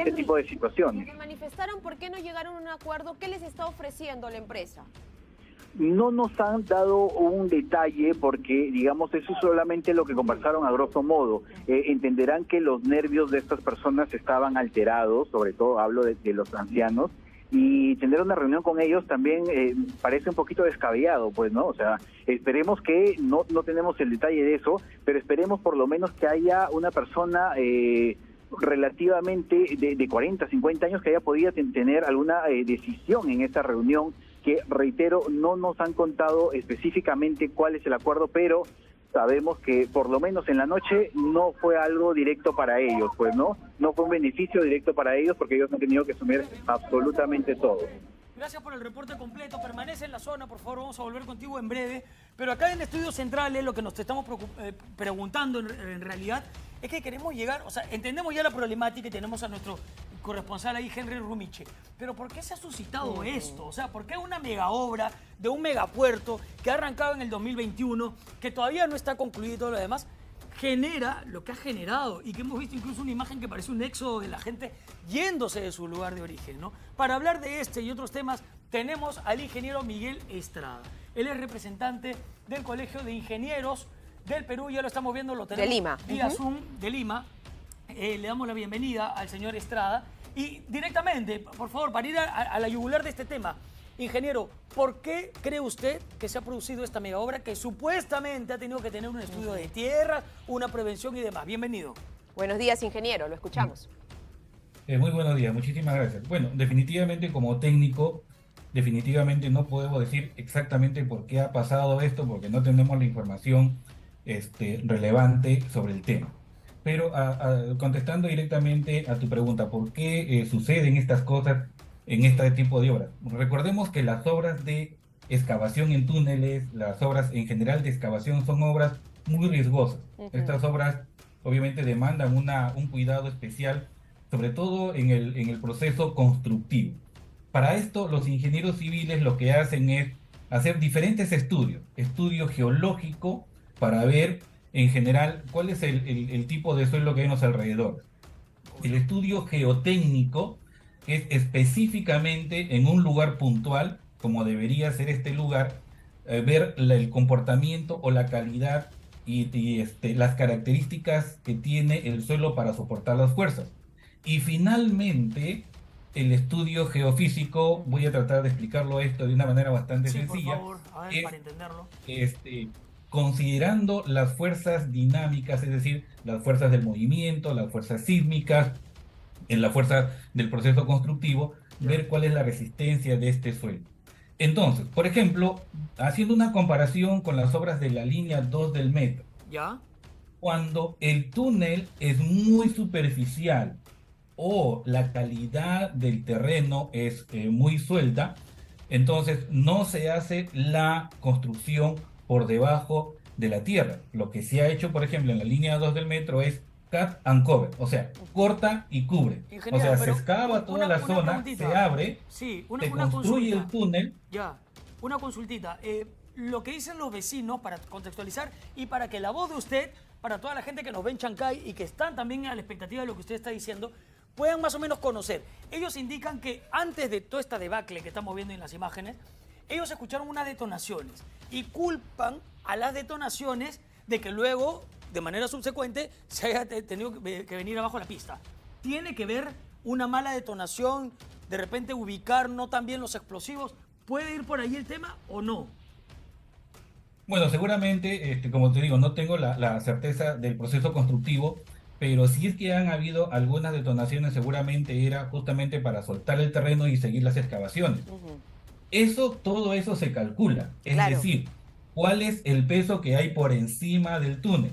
este tipo de situaciones. Se manifestaron, ¿por qué no llegaron a un acuerdo? ¿Qué les está ofreciendo la empresa? No nos han dado un detalle porque, digamos, eso es solamente lo que conversaron a grosso modo. Entenderán que los nervios de estas personas estaban alterados, sobre todo hablo de los ancianos, y tener una reunión con ellos también parece un poquito descabellado, pues, ¿no? O sea, esperemos que, no tenemos el detalle de eso, pero esperemos por lo menos que haya una persona relativamente de 40, 50 años que haya podido tener alguna decisión en esta reunión, que, reitero, no nos han contado específicamente cuál es el acuerdo, pero sabemos que por lo menos en la noche no fue algo directo para ellos, pues, ¿no? No fue un beneficio directo para ellos porque ellos han tenido que asumir absolutamente todo. Gracias por el reporte completo. Permanece en la zona, por favor, vamos a volver contigo en breve. Pero acá en Estudios Centrales lo que nos estamos preguntando en realidad es que queremos llegar, o sea, entendemos ya la problemática y tenemos a nuestro corresponsal ahí, Henry Rumiche. Pero ¿por qué se ha suscitado esto? O sea, ¿por qué una mega obra de un megapuerto que ha arrancado en el 2021, que todavía no está concluido y todo lo demás, genera lo que ha generado y que hemos visto incluso una imagen que parece un éxodo de la gente yéndose de su lugar de origen, ¿no? Para hablar de este y otros temas tenemos al ingeniero Miguel Estrada. Él es representante del Colegio de Ingenieros del Perú, ya lo estamos viendo, lo tenemos De Lima. vía Zoom de Lima. Le damos la bienvenida al señor Estrada y directamente, por favor, para ir a la yugular de este tema, ingeniero, ¿por qué cree usted que se ha producido esta mega obra que supuestamente ha tenido que tener un estudio de tierra, una prevención y demás? Bienvenido. Buenos días, ingeniero, lo escuchamos. Muy buenos días, muchísimas gracias. Bueno, definitivamente como técnico, definitivamente no podemos decir exactamente por qué ha pasado esto, porque no tenemos la información relevante sobre el tema. Pero contestando directamente a tu pregunta, ¿por qué suceden estas cosas en este tipo de obras? Recordemos que las obras de excavación en túneles, las obras en general de excavación son obras muy riesgosas. Estas obras obviamente demandan un cuidado especial, sobre todo en el proceso constructivo. Para esto, los ingenieros civiles lo que hacen es hacer diferentes estudios. Estudio geológico para ver en general cuál es el tipo de suelo que hay en los alrededores. El estudio geotécnico es específicamente en un lugar puntual, como debería ser este lugar, ver el comportamiento o la calidad y las características que tiene el suelo para soportar las fuerzas. Y finalmente, el estudio geofísico, voy a tratar de explicarlo esto de una manera bastante sencilla. Por favor, a ver, para entenderlo. Considerando las fuerzas dinámicas, es decir, las fuerzas del movimiento, las fuerzas sísmicas, en la fuerza del proceso constructivo, ver cuál es la resistencia de este suelo. Entonces, por ejemplo, haciendo una comparación con las obras de la línea 2 del metro, ¿Ya? cuando el túnel es muy superficial o la calidad del terreno es muy suelta, entonces no se hace la construcción por debajo de la tierra. Lo que se ha hecho, por ejemplo, en la línea 2 del metro es cut and cover, o sea, corta y cubre. Ingeniero, o sea, se pero excava toda la zona, preguntita. se abre, Sí, se construye el túnel. Ya, una consultita. Lo que dicen los vecinos, para contextualizar y para que la voz de usted, para toda la gente que nos ve en Chancay y que están también a la expectativa de lo que usted está diciendo, puedan más o menos conocer. Ellos indican que antes de toda esta debacle que estamos viendo en las imágenes, ellos escucharon unas detonaciones y culpan a las detonaciones de que luego, de manera subsecuente, se haya tenido que venir abajo la pista. ¿Tiene que ver una mala detonación, de repente ubicar no tan bien los explosivos? ¿Puede ir por ahí el tema o no? Bueno, seguramente, como te digo, no tengo la certeza del proceso constructivo, pero si es que han habido algunas detonaciones, seguramente era justamente para soltar el terreno y seguir las excavaciones. Todo eso se calcula, es decir, cuál es el peso que hay por encima del túnel,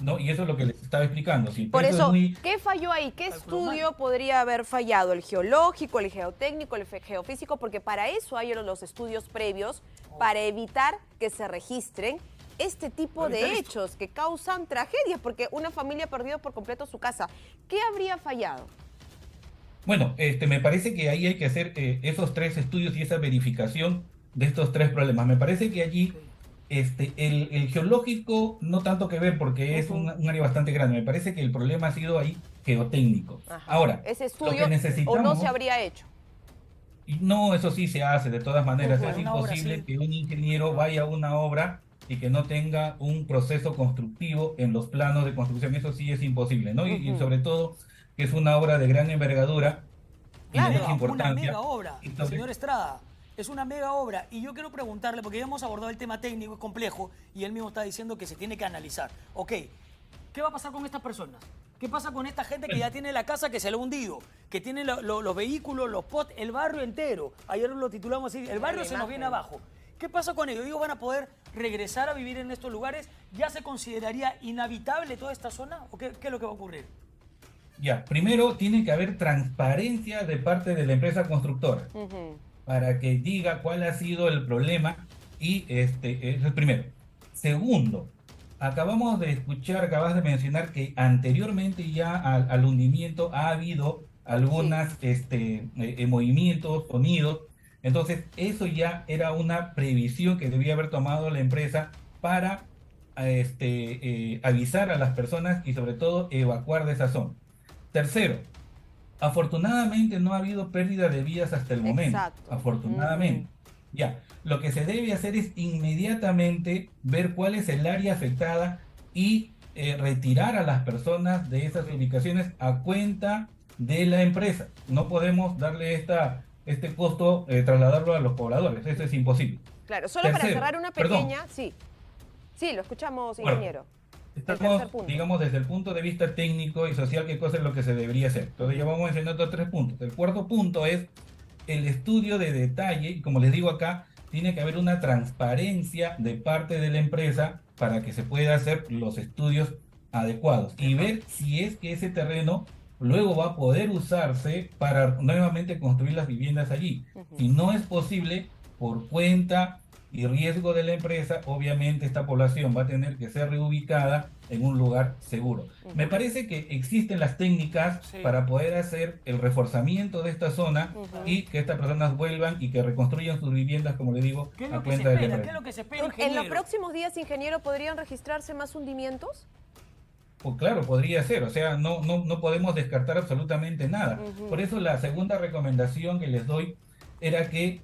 ¿no? Y eso es lo que les estaba explicando. Si Por eso, ¿qué falló ahí? ¿Qué estudio podría haber fallado? ¿El geológico, el geotécnico, el geofísico? Porque para eso hay los estudios previos, para evitar que se registren este tipo de hechos que causan tragedias, porque una familia perdió por completo su casa. ¿Qué habría fallado? Bueno, me parece que ahí hay que hacer esos tres estudios y esa verificación de estos tres problemas. Me parece que allí el geológico no tanto que ver porque es un área bastante grande. Me parece que el problema ha sido ahí geotécnico. Ajá. Ahora, Ese lo que estudio o no necesitamos, se habría hecho. y no, eso sí se hace de todas maneras, Para es una obra imposible así. que un ingeniero vaya a una obra y que no tenga un proceso constructivo en los planos de construcción, eso sí es imposible, ¿no? Y Ujú. sobre todo que es una obra de gran envergadura y de mucha Claro. Una importancia. mega obra, Y sobre, señor Estrada. Es una mega obra. Y yo quiero preguntarle, porque ya hemos abordado el tema técnico, es complejo, y él mismo está diciendo que se tiene que analizar. Ok, ¿qué va a pasar con estas personas? ¿Qué pasa con esta gente que ya tiene la casa que se le ha hundido? Que tiene los vehículos, los pots, el barrio entero. Ayer lo titulamos así, el barrio se nos viene abajo. ¿Qué pasa con ellos? ¿Ellos van a poder regresar a vivir en estos lugares? ¿Ya se consideraría inhabitable toda esta zona? ¿O qué es lo que va a ocurrir? ya, primero tiene que haber transparencia de parte de la empresa constructora Ujú. para que diga cuál ha sido el problema y eso es primero. Segundo, acabas de mencionar que anteriormente ya al hundimiento ha habido Sí. algunas movimientos, sonidos. Entonces, eso ya era una previsión que debía haber tomado la empresa para avisar a las personas y sobre todo evacuar de esa zona. Tercero, afortunadamente no ha habido pérdida de vidas hasta el momento, Exacto. Ujú. afortunadamente. Ya, lo que se debe hacer es inmediatamente ver cuál es el área afectada y retirar a las personas de esas ubicaciones a cuenta de la empresa. No podemos darle este costo, trasladarlo a los pobladores, eso es imposible. Claro, solo para Tercero, cerrar una perdón, pequeña, sí. Sí, lo escuchamos, bueno, ingeniero. El tercer estamos, punto. digamos, desde el punto de vista técnico y social, qué cosa es lo que se debería hacer. Entonces ya vamos mencionando tres puntos. El cuarto punto es el estudio de detalle, y como les digo acá, tiene que haber una transparencia de parte de la empresa para que se pueda hacer los estudios adecuados y Ajá. ver si es que ese terreno luego va a poder usarse para nuevamente construir las viviendas allí. Ujú. Si no es posible, por cuenta y riesgo de la empresa, obviamente esta población va a tener que ser reubicada en un lugar seguro. Me Ujú. parece que existen las técnicas Sí. para poder hacer el reforzamiento de esta zona Ujú. y que estas personas vuelvan y que reconstruyan sus viviendas, como le digo, ¿Qué es a lo que se cuenta de la espera? ¿Qué es empresa. lo que se espera, En los ingeniero? próximos días, ingeniero, ¿podrían registrarse más hundimientos? Pues claro, podría ser, o sea, no podemos descartar absolutamente nada. Por Ujú. eso la segunda recomendación que les doy era que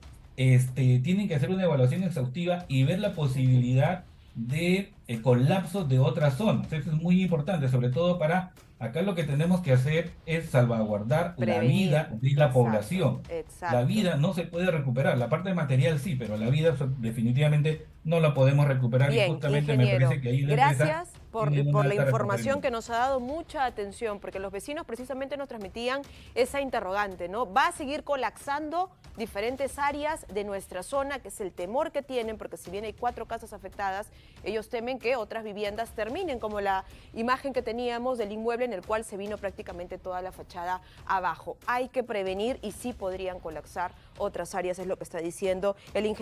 tienen que hacer una evaluación exhaustiva y ver la Ujú. posibilidad de colapso de otras zonas. Eso es muy importante, sobre todo para acá lo que tenemos que hacer es salvaguardar la Prevenir. vida de la Exacto, población. La exacto. vida no se puede recuperar, la parte material sí, pero la vida definitivamente no la podemos recuperar y Bien, justamente me ingeniero, parece que ahí la empresa gracias tiene por una la alta información que responsabilidad. nos ha dado mucha atención, porque los vecinos precisamente nos transmitían esa interrogante, ¿no? Va a seguir colapsando diferentes áreas de nuestra zona, que es el temor que tienen, porque si bien hay 4 casas afectadas, ellos temen que otras viviendas terminen, como la imagen que teníamos del inmueble en el cual se vino prácticamente toda la fachada abajo. Hay que prevenir y sí podrían colapsar otras áreas, es lo que está diciendo el ingeniero.